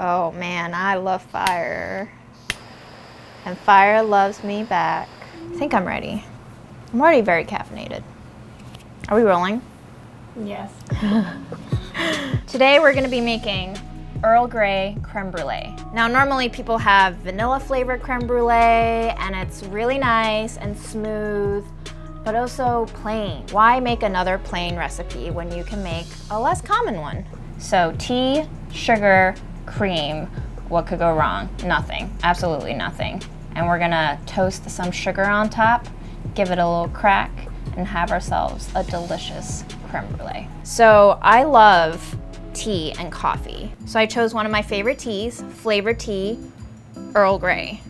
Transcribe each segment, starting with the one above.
Oh man, I love fire. And fire loves me back. I think I'm ready. I'm already very caffeinated. Are we rolling? Yes. Today we're gonna be making Earl Grey creme brulee. Now normally people have vanilla flavored creme brulee and it's really nice and smooth, but also plain. Why make another plain recipe when you can make a less common one? So tea, sugar, cream, what could go wrong? Nothing, absolutely nothing. And we're gonna toast some sugar on top, give it a little crack, and have ourselves a delicious creme brulee. So I love tea and coffee. So I chose one of my favorite teas, flavored tea, Earl Grey.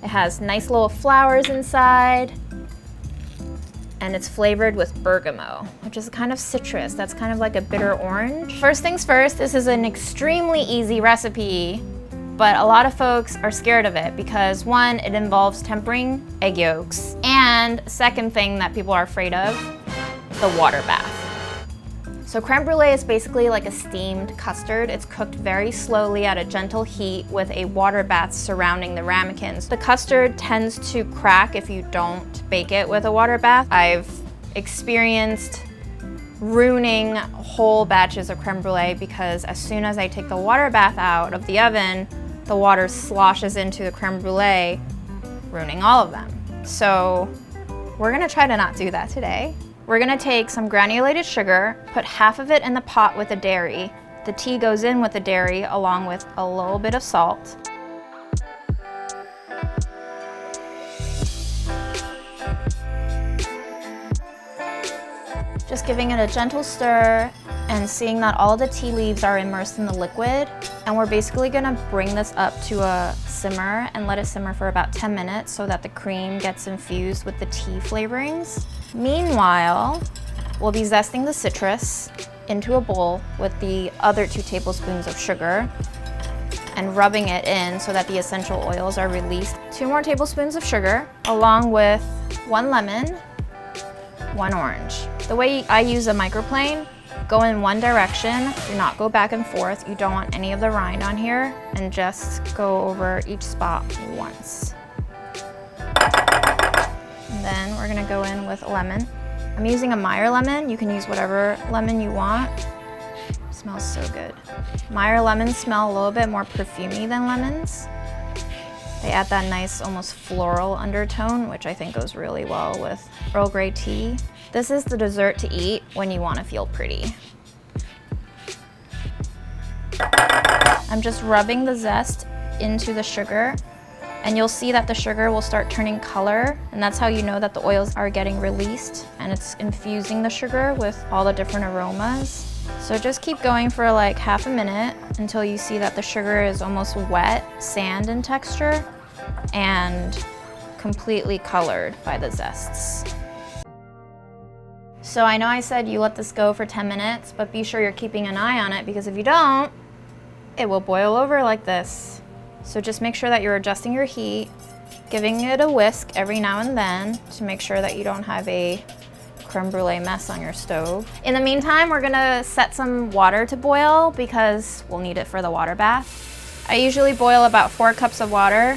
It has nice little flowers inside, and it's flavored with bergamot, which is a kind of citrus. That's kind of like a bitter orange. First things first, this is an extremely easy recipe, but a lot of folks are scared of it because one, it involves tempering egg yolks, and second thing that people are afraid of, the water bath. So creme brulee is basically like a steamed custard. It's cooked very slowly at a gentle heat with a water bath surrounding the ramekins. The custard tends to crack if you don't bake it with a water bath. I've experienced ruining whole batches of creme brulee because as soon as I take the water bath out of the oven, the water sloshes into the creme brulee, ruining all of them. So we're gonna try to not do that today. We're gonna take some granulated sugar, put half of it in the pot with the dairy. The tea goes in with the dairy along with a little bit of salt. Just giving it a gentle stir and seeing that all the tea leaves are immersed in the liquid. And we're basically gonna bring this up to a simmer and let it simmer for about 10 minutes so that the cream gets infused with the tea flavorings. Meanwhile, we'll be zesting the citrus into a bowl with the other 2 tablespoons of sugar and rubbing it in so that the essential oils are released. 2 more tablespoons of sugar along with 1 lemon, 1 orange. The way I use a microplane, go in one direction, do not go back and forth. You don't want any of the rind on here, and just go over each spot once. And then we're gonna go in with a lemon. I'm using a Meyer lemon. You can use whatever lemon you want. It smells so good. Meyer lemons smell a little bit more perfumey than lemons. They add that nice, almost floral undertone, which I think goes really well with Earl Grey tea. This is the dessert to eat when you want to feel pretty. I'm just rubbing the zest into the sugar, and you'll see that the sugar will start turning color, and that's how you know that the oils are getting released, and it's infusing the sugar with all the different aromas. So just keep going for like half a minute until you see that the sugar is almost wet, sand in texture, and completely colored by the zests. So I know I said you let this go for 10 minutes, but be sure you're keeping an eye on it because if you don't, it will boil over like this. So just make sure that you're adjusting your heat, giving it a whisk every now and then to make sure that you don't have a creme brulee mess on your stove. In the meantime, we're gonna set some water to boil because we'll need it for the water bath. I usually boil about 4 cups of water.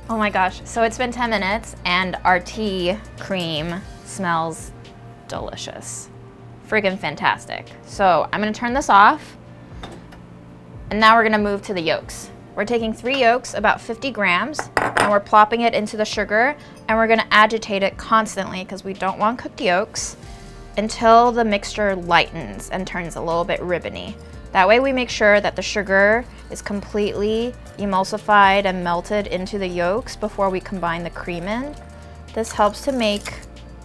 Oh my gosh, so it's been 10 minutes and our tea cream smells delicious. Friggin' fantastic. So I'm gonna turn this off, and now we're gonna move to the yolks. We're taking 3 yolks, about 50 grams, and we're plopping it into the sugar, and we're gonna agitate it constantly because we don't want cooked yolks until the mixture lightens and turns a little bit ribbony. That way we make sure that the sugar is completely emulsified and melted into the yolks before we combine the cream in. This helps to make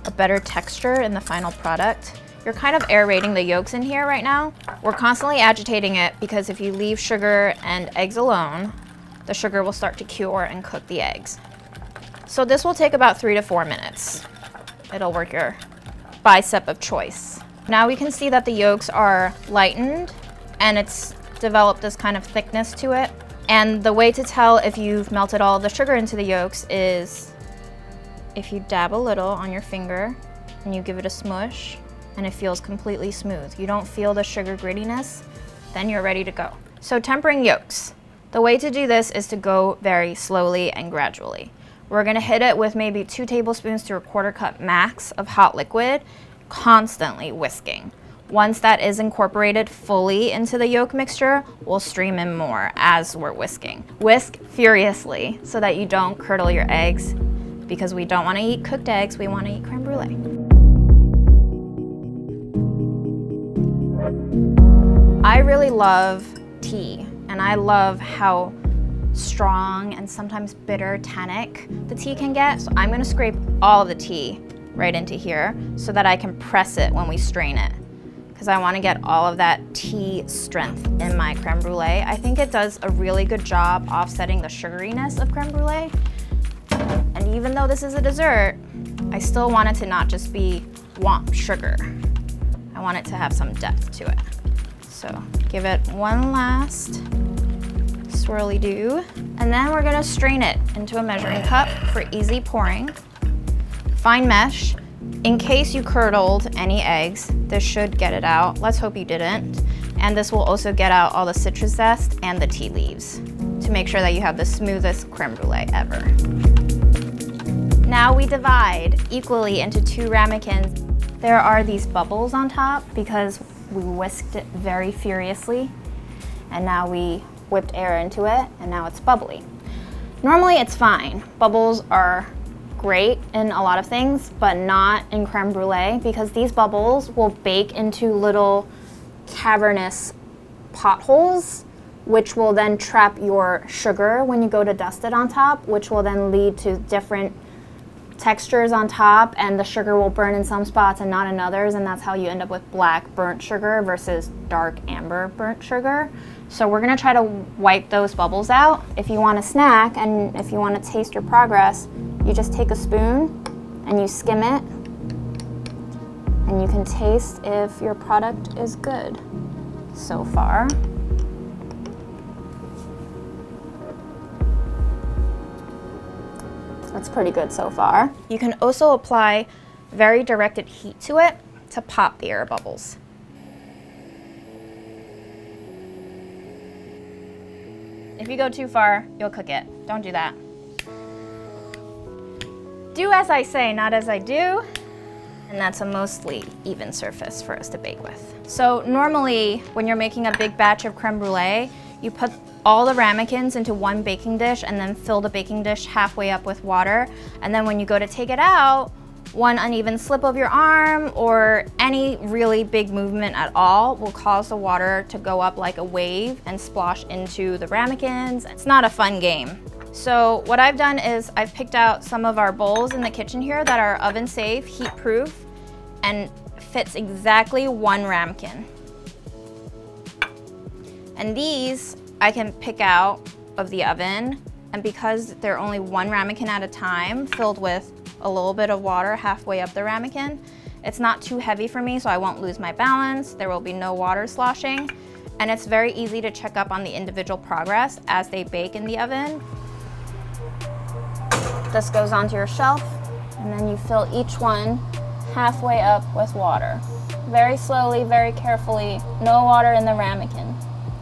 a better texture in the final product. You're kind of aerating the yolks in here right now. We're constantly agitating it because if you leave sugar and eggs alone, the sugar will start to cure and cook the eggs. So this will take about 3 to 4 minutes. It'll work your bicep of choice. Now we can see that the yolks are lightened and it's developed this kind of thickness to it. And the way to tell if you've melted all the sugar into the yolks is if you dab a little on your finger and you give it a smush, and it feels completely smooth. You don't feel the sugar grittiness, then you're ready to go. So tempering yolks. The way to do this is to go very slowly and gradually. We're gonna hit it with maybe 2 tablespoons to a 1/4 cup max of hot liquid, constantly whisking. Once that is incorporated fully into the yolk mixture, we'll stream in more as we're whisking. Whisk furiously so that you don't curdle your eggs, because we don't wanna eat cooked eggs, we wanna eat creme brulee. I really love tea, and I love how strong and sometimes bitter tannic the tea can get. So I'm gonna scrape all of the tea right into here so that I can press it when we strain it, because I wanna get all of that tea strength in my creme brulee. I think it does a really good job offsetting the sugariness of creme brulee. And even though this is a dessert, I still want it to not just be womp sugar. I want it to have some depth to it. So give it one last swirly do, and then we're gonna strain it into a measuring cup for easy pouring. Fine mesh. In case you curdled any eggs, this should get it out. Let's hope you didn't. And this will also get out all the citrus zest and the tea leaves to make sure that you have the smoothest creme brulee ever. Now we divide equally into 2 ramekins. There are these bubbles on top because we whisked it very furiously, and now we whipped air into it, and now it's bubbly. Normally it's fine. Bubbles are great in a lot of things, but not in creme brulee, because these bubbles will bake into little cavernous potholes, which will then trap your sugar when you go to dust it on top, which will then lead to different textures on top, and the sugar will burn in some spots and not in others, and that's how you end up with black burnt sugar versus dark amber burnt sugar. So we're gonna try to wipe those bubbles out. If you want a snack and if you want to taste your progress, you just take a spoon and you skim it, and you can taste if your product is good so far. That's pretty good so far. You can also apply very directed heat to it to pop the air bubbles. If you go too far, you'll cook it. Don't do that. Do as I say, not as I do. And that's a mostly even surface for us to bake with. So normally, when you're making a big batch of creme brulee, you put all the ramekins into one baking dish and then fill the baking dish halfway up with water. And then when you go to take it out, one uneven slip of your arm or any really big movement at all will cause the water to go up like a wave and splosh into the ramekins. It's not a fun game. So what I've done is I've picked out some of our bowls in the kitchen here that are oven safe, heat proof, and fits exactly 1 ramekin. And these I can pick out of the oven, and because they're only 1 ramekin at a time, filled with a little bit of water halfway up the ramekin, it's not too heavy for me, so I won't lose my balance. There will be no water sloshing, and it's very easy to check up on the individual progress as they bake in the oven. This goes onto your shelf, and then you fill each one halfway up with water. Very slowly, very carefully, no water in the ramekin.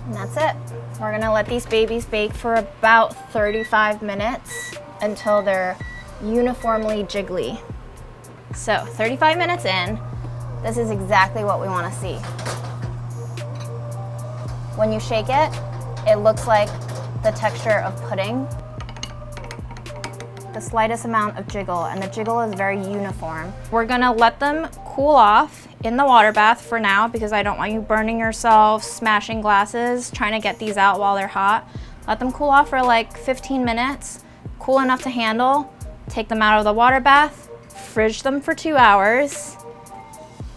And that's it. We're gonna let these babies bake for about 35 minutes until they're uniformly jiggly. So 35 minutes in, this is exactly what we wanna see. When you shake it, it looks like the texture of pudding. The slightest amount of jiggle, and the jiggle is very uniform. We're gonna let them cool off in the water bath for now, because I don't want you burning yourself, smashing glasses, trying to get these out while they're hot. Let them cool off for like 15 minutes, cool enough to handle. Take them out of the water bath, fridge them for 2 hours,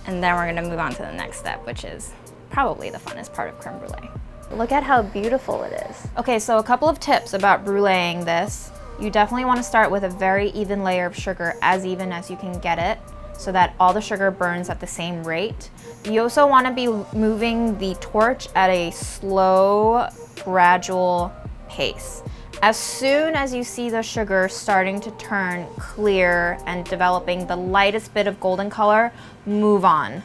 and then we're gonna move on to the next step, which is probably the funnest part of creme brulee. Look at how beautiful it is. Okay, so a couple of tips about bruleeing this. You definitely want to start with a very even layer of sugar, as even as you can get it, so that all the sugar burns at the same rate. You also want to be moving the torch at a slow, gradual pace. As soon as you see the sugar starting to turn clear and developing the lightest bit of golden color, move on.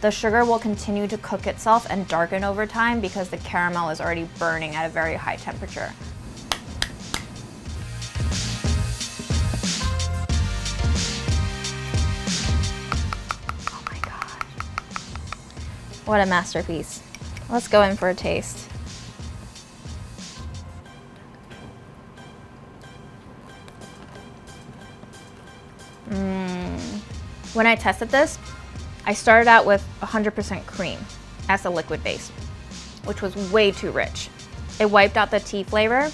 The sugar will continue to cook itself and darken over time because the caramel is already burning at a very high temperature. Oh my God. What a masterpiece. Let's go in for a taste. When I tested this, I started out with 100% cream as the liquid base, which was way too rich. It wiped out the tea flavor,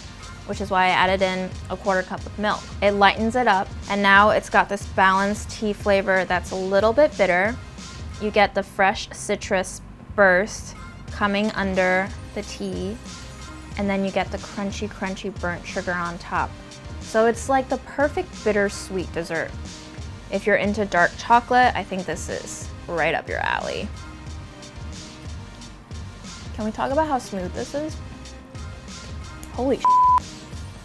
which is why I added in a 1/4 cup of milk. It lightens it up, and now it's got this balanced tea flavor that's a little bit bitter. You get the fresh citrus burst coming under the tea, and then you get the crunchy burnt sugar on top. So it's like the perfect bittersweet dessert. If you're into dark chocolate, I think this is right up your alley. Can we talk about how smooth this is? Holy shit.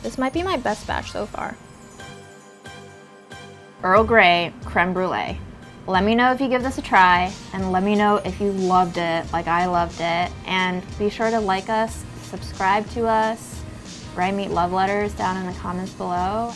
This might be my best batch so far. Earl Grey creme brulee. Let me know if you give this a try, and let me know if you loved it like I loved it. And be sure to like us, subscribe to us, write me love letters down in the comments below.